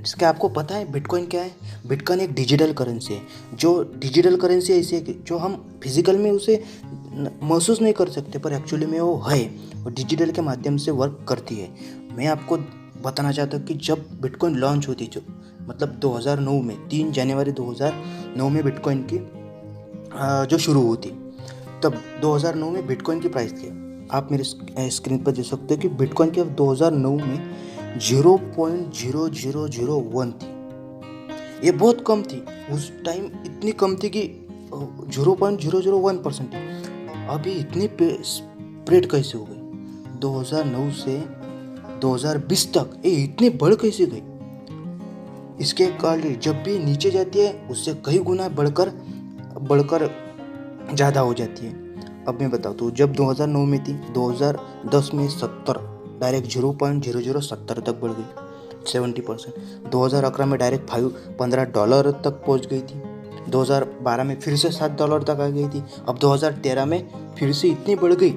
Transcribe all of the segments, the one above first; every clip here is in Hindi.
इसके आपको पता है बिटकॉइन क्या है? बिटकॉइन एक डिजिटल करेंसी है। जो डिजिटल करेंसी ऐसी है कि जो हम फिजिकल में उसे महसूस नहीं कर सकते, पर एक्चुअली में वो है और डिजिटल के माध्यम से वर्क करती है। मैं आपको बताना चाहता हूँ कि जब बिटकॉइन लॉन्च होती, जो मतलब 2009 में 3 जनवरी 2009 में बिटकॉइन की जो शुरू हुई, तब 2009 में बिटकॉइन की प्राइस थी, आप मेरे स्क्रीन पर देख सकते हो कि बिटकॉइन की 2009 में 0.0001 थी। ये बहुत कम थी, उस टाइम इतनी कम थी कि 0.001% थी। अभी इतनी स्प्रेड कैसे हो गई? 2009 से 2020 तक ये इतनी बढ़ कैसे गई? इसके क्वालिटी जब भी नीचे जाती है उससे कई गुना बढ़कर ज़्यादा हो जाती है। अब मैं बताऊँ तो जब 2009 में थी, 2010 में 70, डायरेक्ट 0.0070 तक बढ़ गई, 70%। 2011 में डायरेक्ट $15 तक पहुंच गई थी। 2012 में फिर से $7 तक आ गई थी। अब 2013 में फिर से इतनी बढ़ गई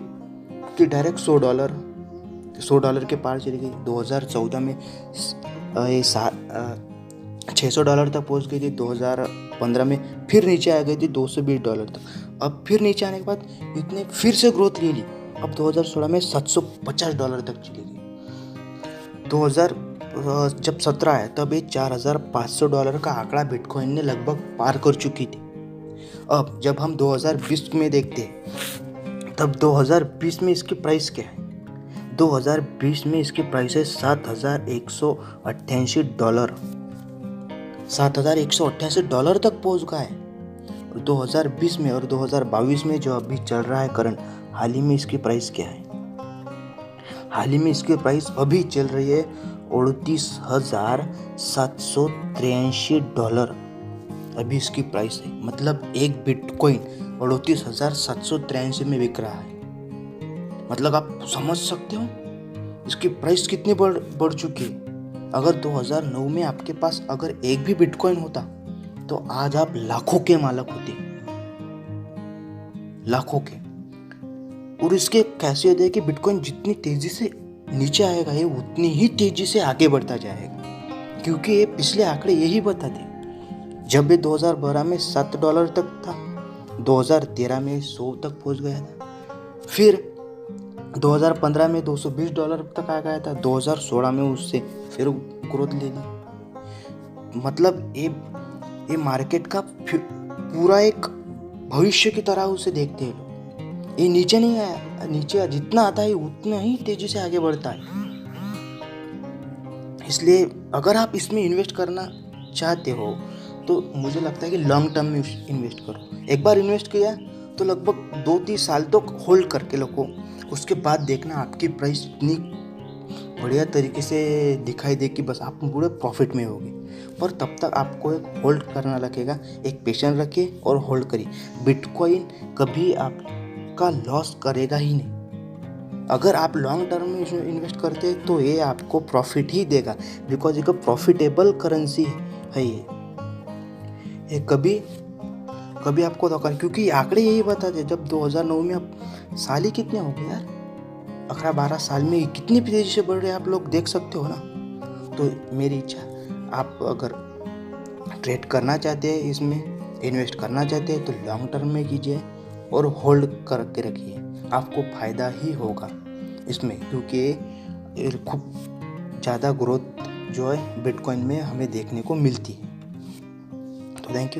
कि डायरेक्ट $100 के पार चली गई। 2014 में $600 तक पहुंच गई थी। 2015 में फिर नीचे आ गई थी $220 तक। अब फिर नीचे आने के बाद इतने फिर से ग्रोथ ले ली। अब 2016 में $750 तक चली गई। 2000 जब 17 आया तब ये $4500 का आंकड़ा बिटकॉइन ने लगभग पार कर चुकी थी। अब जब हम 2020 में देखते हैं तब 2020 में इसकी प्राइस क्या है? 2020 में इसकी प्राइस है $7188। $7188 तक पहुंच गया है। 2020 में और 2022 में जो अभी चल रहा है करंट, हाल ही में इसकी प्राइस क्या है? हाल ही में इसकी प्राइस अभी चल रही है $38,783। अभी इसकी प्राइस है, मतलब एक बिटकॉइन 38,783 में बिक रहा है। मतलब आप समझ सकते हो इसकी प्राइस कितनी बढ़ चुकी है। अगर 2009 में आपके पास अगर एक भी बिटकॉइन होता तो आज आप लाखों के मालिक होते, लाखों के। और इसके खासियत है कि बिटकॉइन जितनी तेजी से नीचे आएगा ये उतनी ही तेजी से आगे बढ़ता जाएगा, क्योंकि ये पिछले आंकड़े यही बताते। जब ये 2012 में $7 तक था, 2013 में 100 तक पहुंच गया था, फिर 2015 में $220 तक आ गया था, 2016 में उससे फिर ग्रोथ ले ली। मतलब ये मार्केट का पूरा एक भविष्य की तरह उसे देखते हैं लोग। ये नीचे नहीं आया, नीचे जितना आता है उतना ही तेजी से आगे बढ़ता है। इसलिए अगर आप इसमें इन्वेस्ट करना चाहते हो तो मुझे लगता है कि लॉन्ग टर्म में इन्वेस्ट करो। एक बार इन्वेस्ट किया तो लगभग 2-3 साल तक होल्ड करके रखो, उसके बाद देखना आपकी प्राइस इतनी बढ़िया तरीके से दिखाई दे कि बस आप पूरे प्रॉफिट में होगे। पर तब तक आपको एक होल्ड करना लगेगा, एक पेशेंस रखिए और होल्ड करिए। बिटकॉइन कभी आपका लॉस करेगा ही नहीं। अगर आप लॉन्ग टर्म में इसमें इन्वेस्ट करते हैं तो ये आपको प्रॉफिट ही देगा, बिकॉज एक प्रॉफिटेबल करेंसी है ये कभी आपको धोखा, क्योंकि आंकड़े यही बताते हैं। जब 2009 में अब साल ही कितने हो गए यार, 11-12 साल में कितनी तेजी से बढ़ रहे हैं, आप लोग देख सकते हो ना। तो मेरी इच्छा, आप अगर ट्रेड करना चाहते हैं, इसमें इन्वेस्ट करना चाहते हैं तो लॉन्ग टर्म में कीजिए और होल्ड करके रखिए, आपको फ़ायदा ही होगा इसमें, क्योंकि खूब ज़्यादा ग्रोथ जो है बिटकॉइन में हमें देखने को मिलती है। तो थैंक यू।